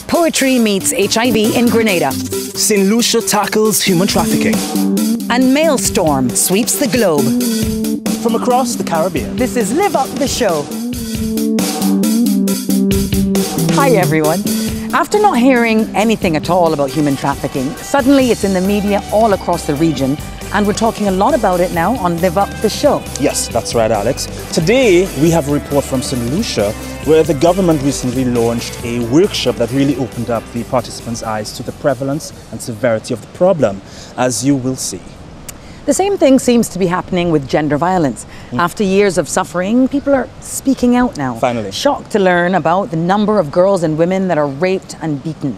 Poetry meets HIV in Grenada. St. Lucia tackles human trafficking. And Malestorm sweeps the globe. From across the Caribbean. This is Live Up the Show. Hi everyone. After not hearing anything at all about human trafficking, suddenly it's in the media all across the region, and we're talking a lot about it now on Live Up the Show. Yes, that's right, Alex. Today we have a report from St. Lucia where the government recently launched a workshop that really opened up the participants' eyes to the prevalence and severity of the problem, as you will see. The same thing seems to be happening with gender violence. After years of suffering, people are speaking out now. Finally. Shocked to learn about the number of girls and women that are raped and beaten.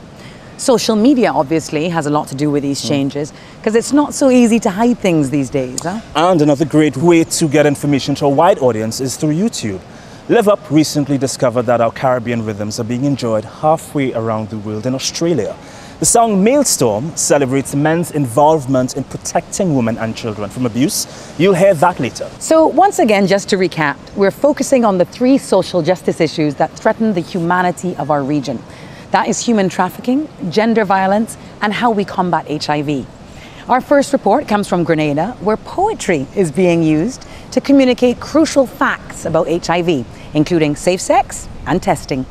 Social media obviously has a lot to do with these changes, because it's not so easy to hide things these days. Huh? And another great way to get information to a wide audience is through YouTube. Live Up recently discovered that our Caribbean rhythms are being enjoyed halfway around the world in Australia. The song Malestorm celebrates men's involvement in protecting women and children from abuse. You'll hear that later. So once again, just to recap, we're focusing on the 3 social justice issues that threaten the humanity of our region. That is human trafficking, gender violence, and how we combat HIV. Our first report comes from Grenada, where poetry is being used to communicate crucial facts about HIV, including safe sex and testing.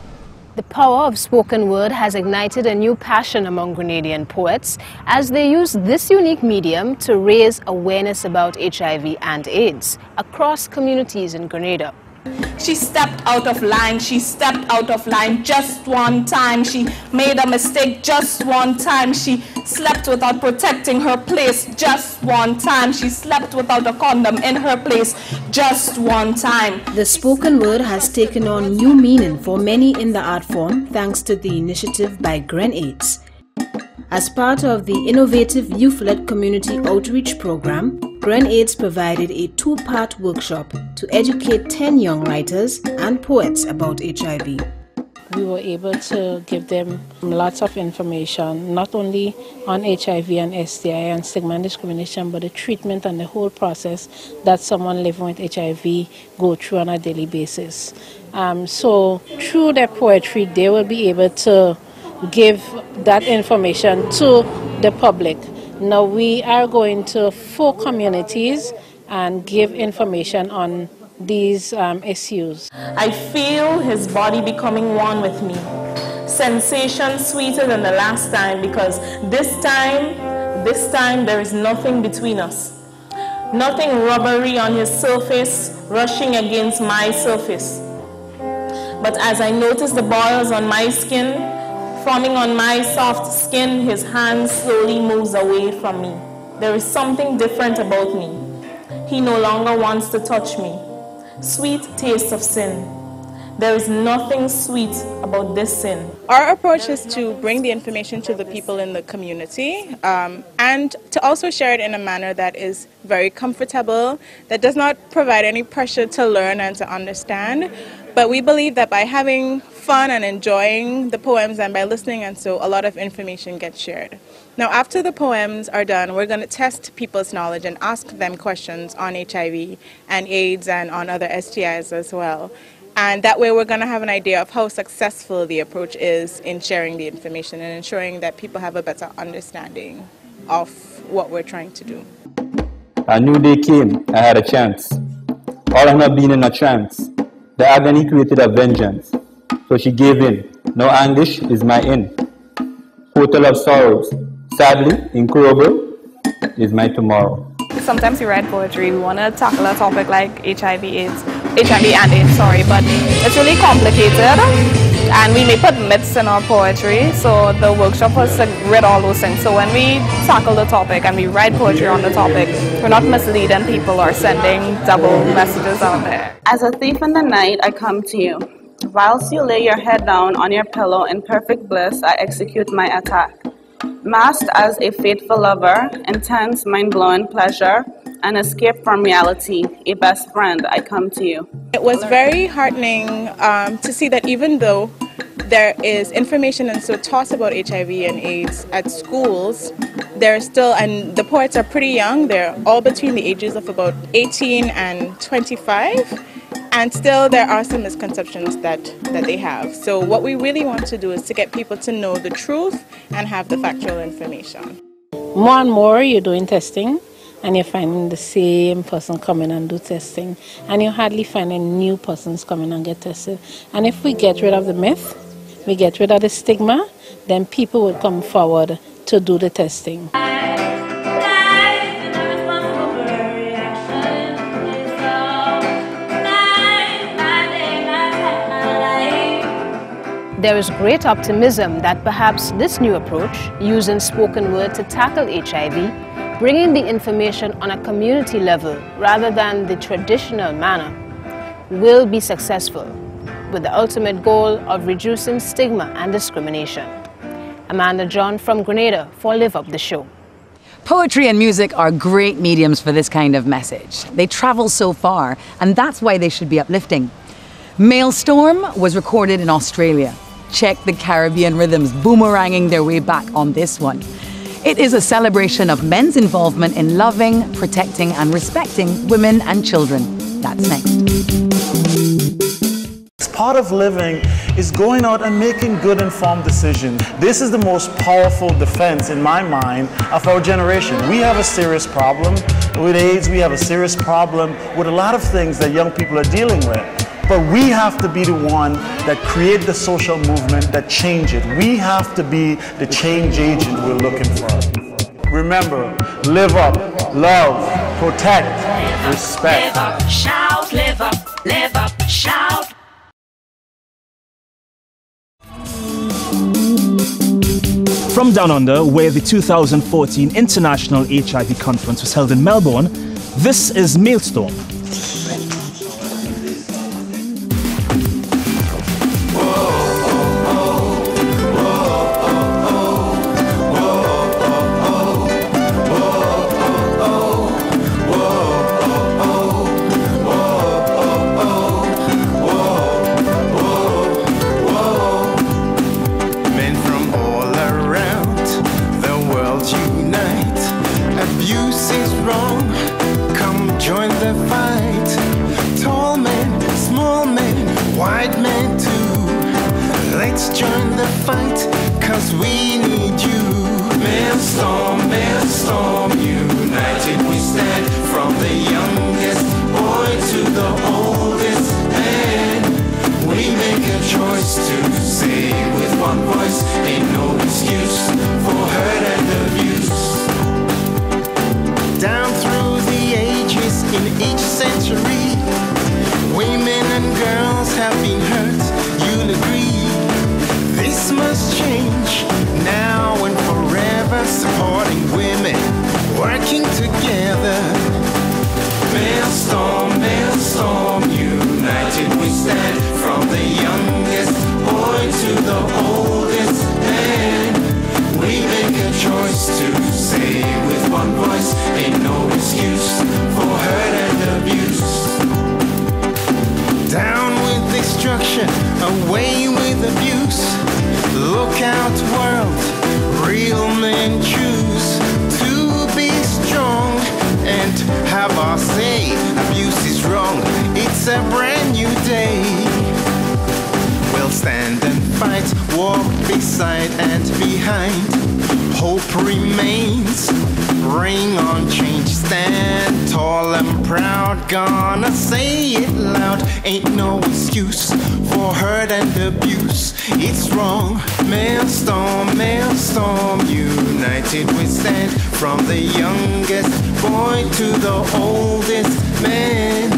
The power of spoken word has ignited a new passion among Grenadian poets as they use this unique medium to raise awareness about HIV and AIDS across communities in Grenada. She stepped out of line, just one time. She made a mistake just one time. She slept without protecting her place just one time. She slept without a condom in her place just one time. The spoken word has taken on new meaning for many in the art form thanks to the initiative by Grenada. As part of the innovative youth-led community outreach program, Grenada provided a 2-part workshop to educate 10 young writers and poets about HIV. We were able to give them lots of information, not only on HIV and STI and stigma and discrimination, but the treatment and the whole process that someone living with HIV go through on a daily basis. So through their poetry, they will be able to give that information to the public. Now we are going to 4 communities and give information on these issues. I feel his body becoming one with me. Sensation sweeter than the last time, because this time there is nothing between us. Nothing rubbery on his surface rushing against my surface. But as I notice the boils on my skin forming on my soft skin, his hand slowly moves away from me. There is something different about me. He no longer wants to touch me. Sweet taste of sin. There is nothing sweet about this sin. Our approach is to bring the information to the people in the community and to also share it in a manner that is very comfortable, that does not provide any pressure to learn and to understand. But we believe that by having fun and enjoying the poems and by listening, and so a lot of information gets shared. Now, after the poems are done, we're going to test people's knowledge and ask them questions on HIV and AIDS and on other STIs as well. And that way we're going to have an idea of how successful the approach is in sharing the information and ensuring that people have a better understanding of what we're trying to do. A new day came, I had a chance. All of her being in a trance. The agony created a vengeance. So she gave in. No anguish is my in. Total of sorrows. Sadly, incurable is my tomorrow. Sometimes we write poetry, we want to tackle a topic like HIV and AIDS, but it's really complicated and we may put myths in our poetry, so the workshop was to read all those things. So when we tackle the topic and we write poetry on the topic, we're not misleading people or sending double messages out there. As a thief in the night, I come to you. Whilst you lay your head down on your pillow in perfect bliss, I execute my attack. Masked as a faithful lover, intense, mind-blowing pleasure, an escape from reality, a best friend, I come to you. It was very heartening to see that even though there is information and so taught about HIV and AIDS at schools, there's still, and the poets are pretty young, they're all between the ages of about 18 and 25, And still, there are some misconceptions that they have. So what we really want to do is to get people to know the truth and have the factual information. More and more you're doing testing and you're finding the same person come in and do testing, and you're hardly finding new persons come in and get tested. And if we get rid of the myth, we get rid of the stigma, then people will come forward to do the testing. There is great optimism that perhaps this new approach, using spoken word to tackle HIV, bringing the information on a community level rather than the traditional manner, will be successful, with the ultimate goal of reducing stigma and discrimination. Amanda John from Grenada for Live Up the Show. Poetry and music are great mediums for this kind of message. They travel so far, and that's why they should be uplifting. Malestorm was recorded in Australia. Check the Caribbean rhythms boomeranging their way back on this one. It is a celebration of men's involvement in loving, protecting and respecting women and children. That's next. Part of living is going out and making good informed decisions. This is the most powerful defense in my mind of our generation. We have a serious problem with AIDS, we have a serious problem with a lot of things that young people are dealing with. But we have to be the one that create the social movement that change it. We have to be the change agent we're looking for. Remember, live up, love, protect, respect. Live up, shout, live up, shout. From down under, where the 2014 International HIV Conference was held in Melbourne, this is Malestorm. Away with abuse. Look out, world. Real men choose to be strong and have our say. Abuse is wrong. It's a brand new day. We'll stand and fight, walk beside and behind. Hope remains. Bring on change. Stand tall and proud. Gonna say it loud. Ain't no excuse for hurt and abuse. It's wrong. Malestorm, Malestorm. United we stand. From the youngest boy to the oldest man.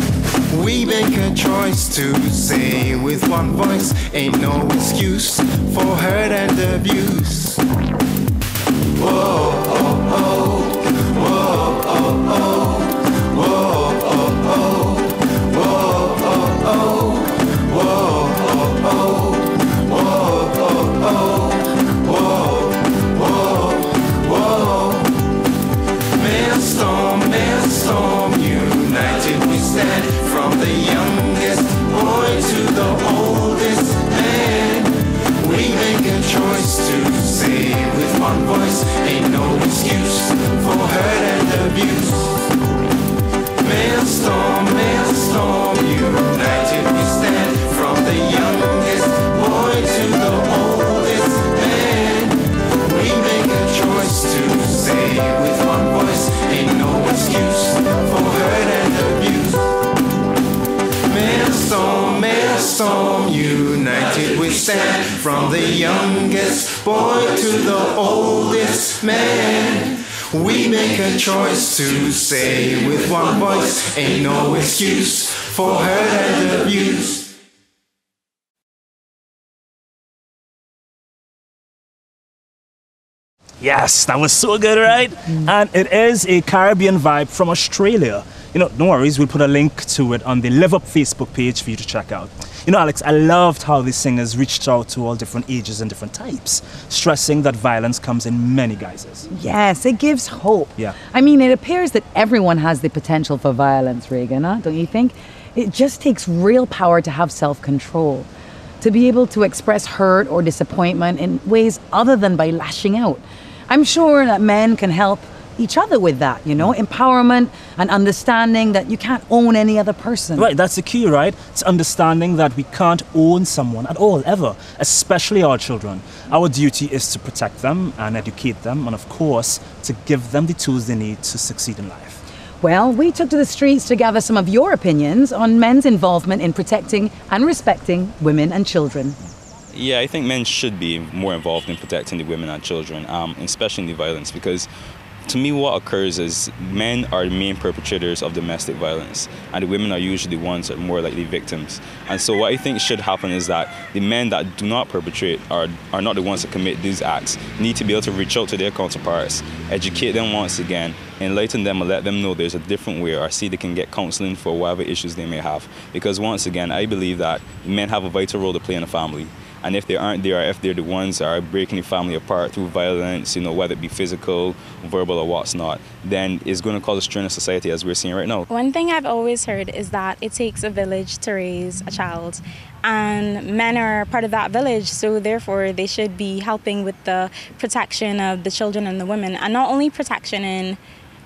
We make a choice to say with one voice. Ain't no excuse for hurt and abuse. Whoa, oh, oh. Whoa, oh, oh. Whoa, oh, oh. Whoa, oh, oh. Whoa, oh, oh. Whoa, oh, oh. Whoa, whoa, whoa. Malestorm, Malestorm. United we stand. From the youngest boy to the oldest man. We make a choice to say with one voice. Ain't no excuse storm, united we stand, from the youngest boy to the oldest man. We make a choice to say with one voice, ain't no excuse for hurt and abuse. Yes, that was so good, right? And it is a Caribbean vibe from Australia. You know, no worries, we'll put a link to it on the Live Up Facebook page for you to check out. You know, Alex, I loved how the singers reached out to all different ages and different types, stressing that violence comes in many guises. Yes, it gives hope. Yeah. I mean, it appears that everyone has the potential for violence, Reagan, don't you think? It just takes real power to have self-control, to be able to express hurt or disappointment in ways other than by lashing out. I'm sure that men can help each other with that, you know, empowerment and understanding that you can't own any other person. Right, that's the key, right? It's understanding that we can't own someone at all, ever, especially our children. Our duty is to protect them and educate them, and of course, to give them the tools they need to succeed in life. Well, we took to the streets to gather some of your opinions on men's involvement in protecting and respecting women and children. Yeah, I think men should be more involved in protecting the women and children, especially in the violence, because to me what occurs is men are the main perpetrators of domestic violence, and the women are usually the ones that are more likely victims. And so what I think should happen is that the men that do not perpetrate are not the ones that commit these acts need to be able to reach out to their counterparts, educate them once again, enlighten them and let them know there's a different way, or see they can get counseling for whatever issues they may have. Because once again, I believe that men have a vital role to play in a family. And if they aren't there, if they're the ones that are breaking the family apart through violence, you know, whether it be physical, verbal, or what's not, then it's going to cause a strain in society as we're seeing right now. One thing I've always heard is that it takes a village to raise a child. And men are part of that village, so therefore they should be helping with the protection of the children and the women. And not only protection in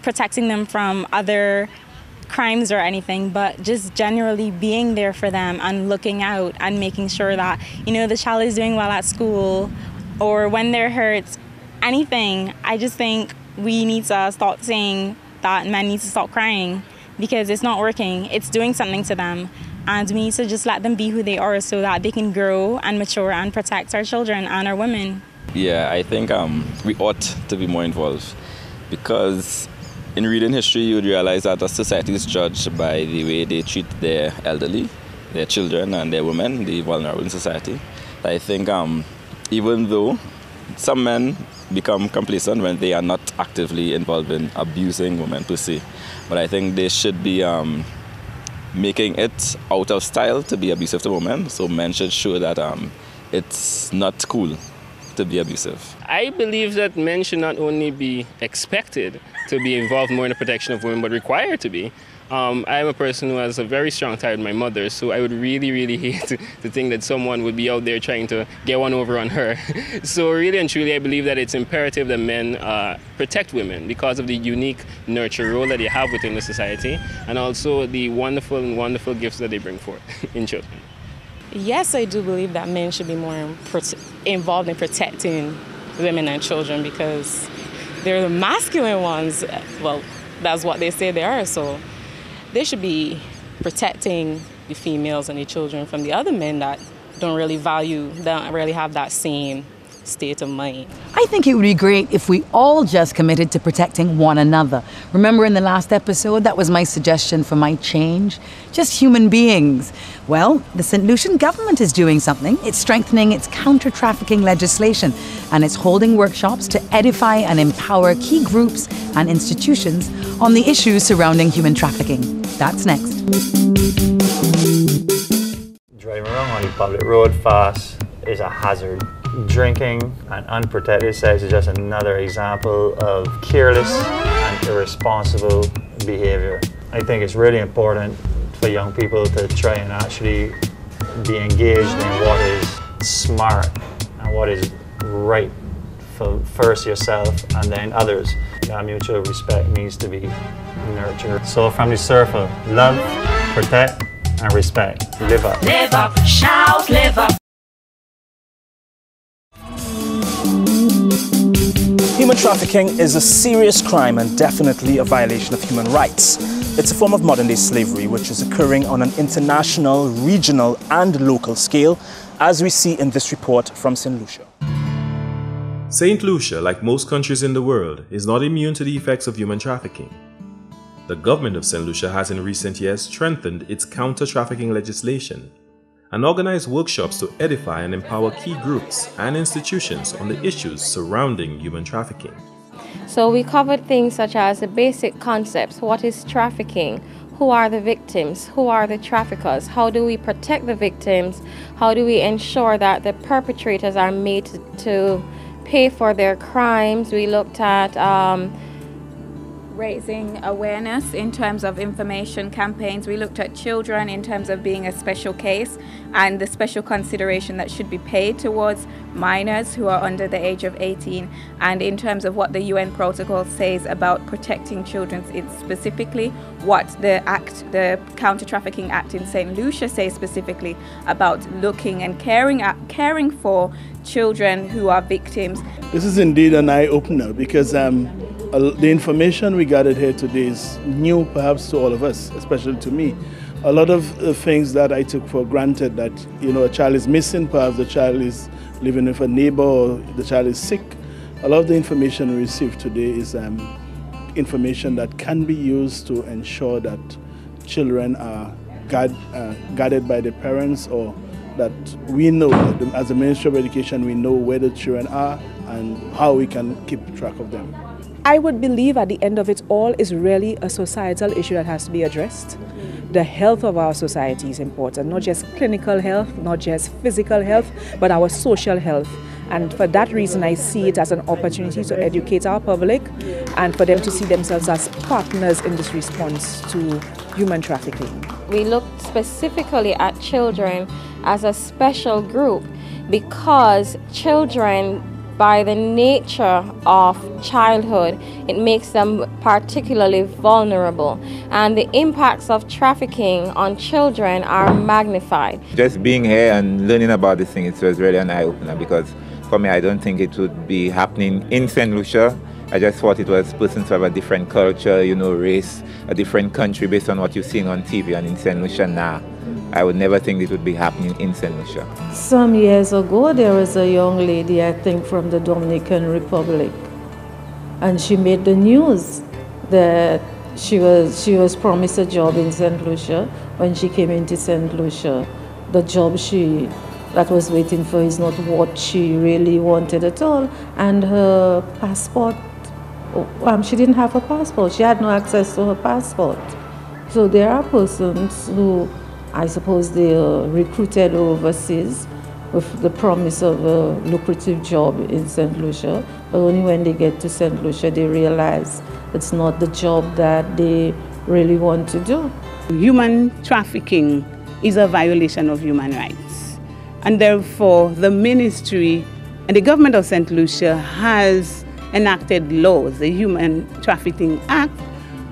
protecting them from other crimes or anything, but just generally being there for them and looking out and making sure that, you know, the child is doing well at school, or when they're hurt, anything. I just think we need to stop saying that men need to stop crying, because it's not working. It's doing something to them, and we need to just let them be who they are so that they can grow and mature and protect our children and our women. Yeah, I think we ought to be more involved, because in reading history, you would realize that a society is judged by the way they treat their elderly, their children, and their women, the vulnerable in society. I think even though some men become complacent when they are not actively involved in abusing women per se, but I think they should be making it out of style to be abusive to women. So men should show that it's not cool to be abusive. I believe that men should not only be expected to be involved more in the protection of women, but required to be. I'm a person who has a very strong tie with my mother, so I would really, really hate to think that someone would be out there trying to get one over on her. So really and truly, I believe that it's imperative that men protect women because of the unique nurture role that they have within the society, and also the wonderful gifts that they bring forth in children. Yes, I do believe that men should be more involved in protecting women and children, because they're the masculine ones. Well, that's what they say they are. So they should be protecting the females and the children from the other men that don't really have that same state of mind. I think it would be great if we all just committed to protecting one another. Remember in the last episode, that was my suggestion for my change? Just human beings. Well, the St. Lucian government is doing something. It's strengthening its counter-trafficking legislation, and it's holding workshops to edify and empower key groups and institutions on the issues surrounding human trafficking. That's next. Driving around on the public road fast is a hazard. Drinking and unprotected sex is just another example of careless and irresponsible behavior. I think it's really important for young people to try and actually be engaged in what is smart and what is right for first yourself and then others. That mutual respect needs to be nurtured. So from the surfer, love, protect, and respect. Live up. Live up, shout, live up. Human trafficking is a serious crime and definitely a violation of human rights. It's a form of modern-day slavery which is occurring on an international, regional and local scale, as we see in this report from St. Lucia. St. Lucia, like most countries in the world, is not immune to the effects of human trafficking. The government of St. Lucia has in recent years strengthened its counter-trafficking legislation and organized workshops to edify and empower key groups and institutions on the issues surrounding human trafficking. So we covered things such as the basic concepts. What is trafficking? Who are the victims? Who are the traffickers? How do we protect the victims? How do we ensure that the perpetrators are made to pay for their crimes? We looked at raising awareness in terms of information campaigns. We looked at children in terms of being a special case and the special consideration that should be paid towards minors who are under the age of 18, and in terms of what the UN protocol says about protecting children. It's specifically what the Counter-Trafficking Act in St. Lucia says specifically about looking and caring for children who are victims. This is indeed an eye-opener because the information we gathered here today is new perhaps to all of us, especially to me. A lot of the things that I took for granted, that a child is missing, perhaps the child is living with a neighbor or the child is sick. A lot of the information we received today is information that can be used to ensure that children are guarded by their parents, or that we know, as a Ministry of Education, we know where the children are and how we can keep track of them. I would believe at the end of it all is really a societal issue that has to be addressed. The health of our society is important, not just clinical health, not just physical health, but our social health. And for that reason, I see it as an opportunity to educate our public and for them to see themselves as partners in this response to human trafficking. We looked specifically at children as a special group because children, by the nature of childhood, it makes them particularly vulnerable, and the impacts of trafficking on children are magnified. Just being here and learning about this thing, it was really an eye-opener, because for me, I don't think it would be happening in St. Lucia. I just thought it was persons who have a different culture, race, a different country based on what you're seeing on TV, and in St. Lucia now. I would never think it would be happening in St. Lucia. Some years ago, there was a young lady, I think from the Dominican Republic, and she made the news that she was promised a job in St. Lucia. When she came into St. Lucia, the job that was waiting for is not what she really wanted at all, and her passport, she didn't have a passport. She had no access to her passport. So there are persons who, I suppose, they are recruited overseas with the promise of a lucrative job in St. Lucia, but only when they get to St. Lucia they realize it's not the job that they really want to do. Human trafficking is a violation of human rights, and therefore the ministry and the government of St. Lucia has enacted laws, the Human Trafficking Act,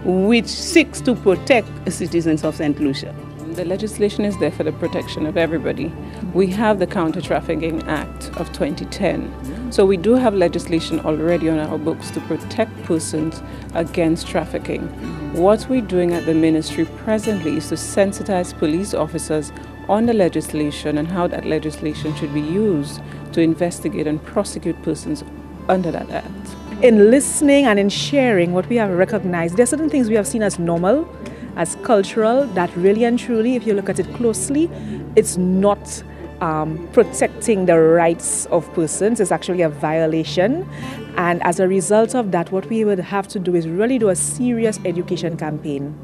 which seeks to protect the citizens of St. Lucia. The legislation is there for the protection of everybody. We have the Counter-Trafficking Act of 2010. So we do have legislation already on our books to protect persons against trafficking. What we're doing at the ministry presently is to sensitize police officers on the legislation and how that legislation should be used to investigate and prosecute persons under that act. In listening and in sharing what we have recognized, there are certain things we have seen as normal, as cultural, that really and truly, if you look at it closely, it's not protecting the rights of persons. It's actually a violation. And as a result of that, what we would have to do is really do a serious education campaign.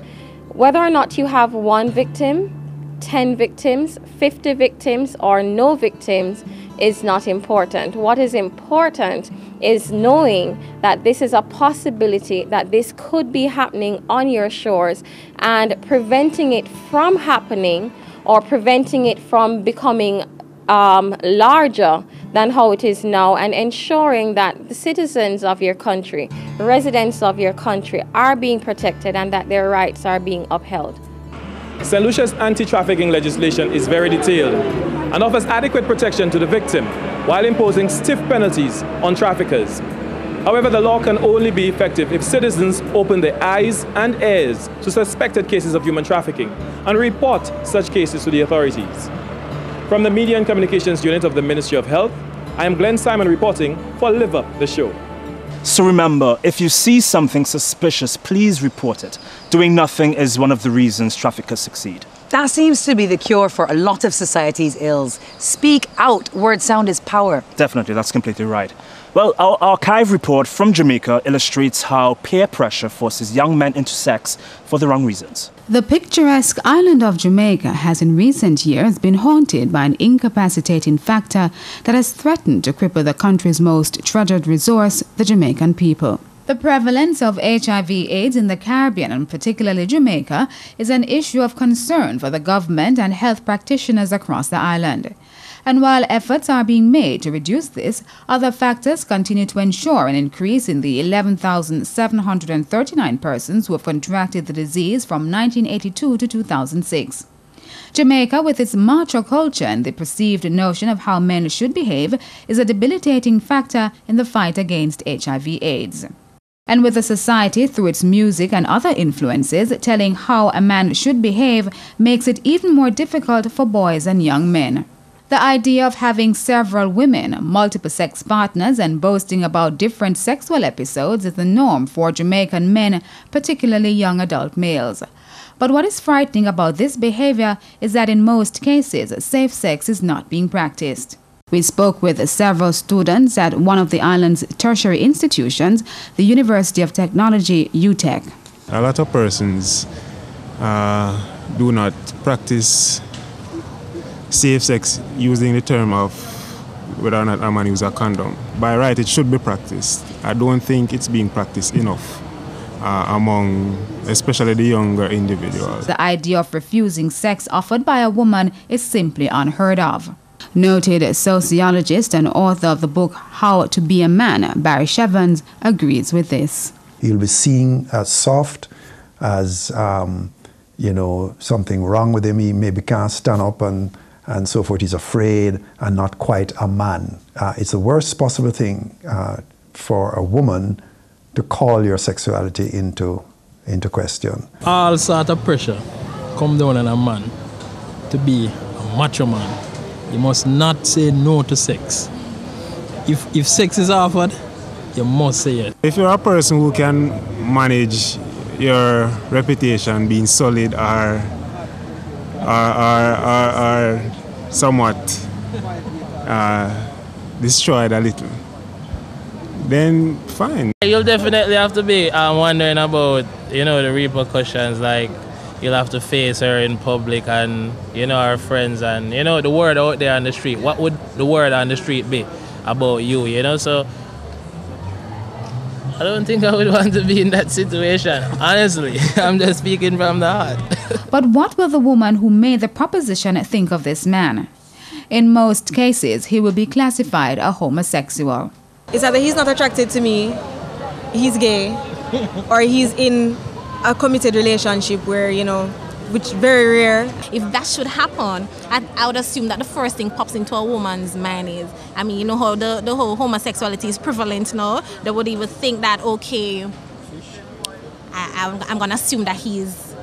Whether or not you have one victim, 10 victims, 50 victims, or no victims is not important. What is important is knowing that this is a possibility, that this could be happening on your shores, and preventing it from happening or preventing it from becoming larger than how it is now, and ensuring that the citizens of your country, residents of your country, are being protected and that their rights are being upheld. St. Lucia's anti-trafficking legislation is very detailed and offers adequate protection to the victim while imposing stiff penalties on traffickers. However, the law can only be effective if citizens open their eyes and ears to suspected cases of human trafficking and report such cases to the authorities. From the Media and Communications Unit of the Ministry of Health, I am Glenn Simon reporting for Live Up the Show. So remember, if you see something suspicious, please report it. Doing nothing is one of the reasons traffickers succeed. That seems to be the cure for a lot of society's ills. Speak out. Word sound is power. Definitely, that's completely right. Well, our archive report from Jamaica illustrates how peer pressure forces young men into sex for the wrong reasons. The picturesque island of Jamaica has in recent years been haunted by an incapacitating factor that has threatened to cripple the country's most treasured resource, the Jamaican people. The prevalence of HIV/AIDS in the Caribbean, and particularly Jamaica, is an issue of concern for the government and health practitioners across the island. And while efforts are being made to reduce this, other factors continue to ensure an increase in the 11,739 persons who have contracted the disease from 1982 to 2006. Jamaica, with its macho culture and the perceived notion of how men should behave, is a debilitating factor in the fight against HIV/AIDS. And with the society, through its music and other influences, telling how a man should behave makes it even more difficult for boys and young men. The idea of having several women, multiple sex partners, and boasting about different sexual episodes is the norm for Jamaican men, particularly young adult males. But what is frightening about this behavior is that in most cases, safe sex is not being practiced. We spoke with several students at one of the island's tertiary institutions, the University of Technology, UTech. A lot of persons do not practice safe sex using the term of whether or not a man uses a condom. By right, it should be practiced. I don't think it's being practiced enough among especially the younger individuals. The idea of refusing sex offered by a woman is simply unheard of. Noted sociologist and author of the book How to Be a Man, Barry Shevans, agrees with this. You'll be seen as soft, as something wrong with him. He maybe can't stand up and so forth. He's afraid and not quite a man. It's the worst possible thing for a woman to call your sexuality into question. All sort of pressure come down on a man to be a macho man. You must not say no to sex. If sex is offered, you must say it. If you're a person who can manage your reputation being solid or somewhat destroyed a little, then fine. You'll definitely have to be wondering about, the repercussions, like you'll have to face her in public and, her friends and, the word out there on the street. What would the word on the street be about you, So I don't think I would want to be in that situation, honestly. I'm just speaking from the heart. But what will the woman who made the proposition think of this man? In most cases, he will be classified a homosexual. It's either he's not attracted to me, he's gay, or he's in a committed relationship where, which is very rare. If that should happen, I would assume that the first thing pops into a woman's mind is, how the whole homosexuality is prevalent now. They would even think that, okay, I'm going to assume that he's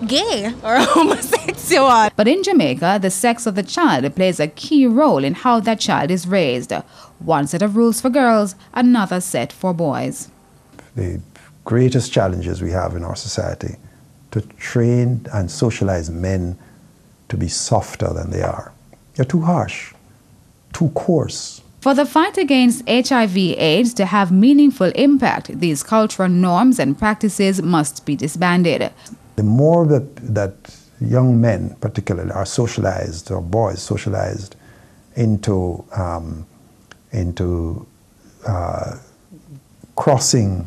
gay or homosexual. But in Jamaica, the sex of the child plays a key role in how that child is raised. One set of rules for girls, another set for boys. The greatest challenges we have in our society to train and socialize men to be softer than they are. They're too harsh, too coarse. For the fight against HIV/AIDS to have meaningful impact, these cultural norms and practices must be disbanded. The more that young men particularly are socialized, or boys socialized into crossing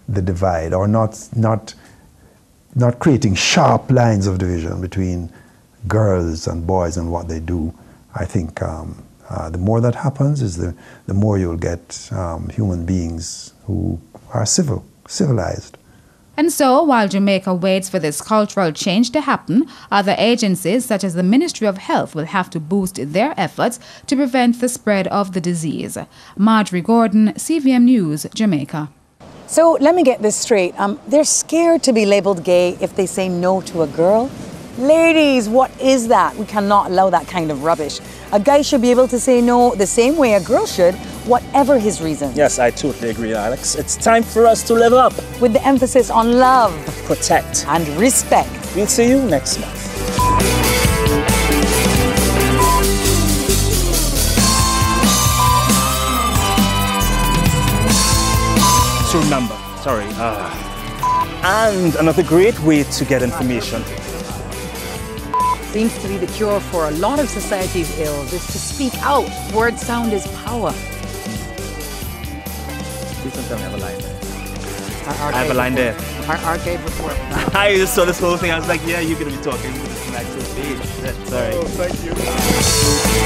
the divide, or not creating sharp lines of division between girls and boys and what they do, I think the more that happens is the more you'll get human beings who are civilized. And so, while Jamaica waits for this cultural change to happen, other agencies such as the Ministry of Health will have to boost their efforts to prevent the spread of the disease. Marjorie Gordon, CVM News, Jamaica. So let me get this straight. They're scared to be labeled gay if they say no to a girl. Ladies, what is that? We cannot allow that kind of rubbish. A guy should be able to say no the same way a girl should, whatever his reason. Yes, I totally agree, Alex. It's time for us to live up. With the emphasis on love, protect, and respect. We'll see you next month. To remember, and another great way to get information seems to be the cure for a lot of society's ills is to speak out. Word sound is power. Please don't tell me I have a line there. I have a line there. Our archive report. I just saw this whole thing. I was like, yeah, you're going to be talking with this next page. Sorry. Oh, thank you.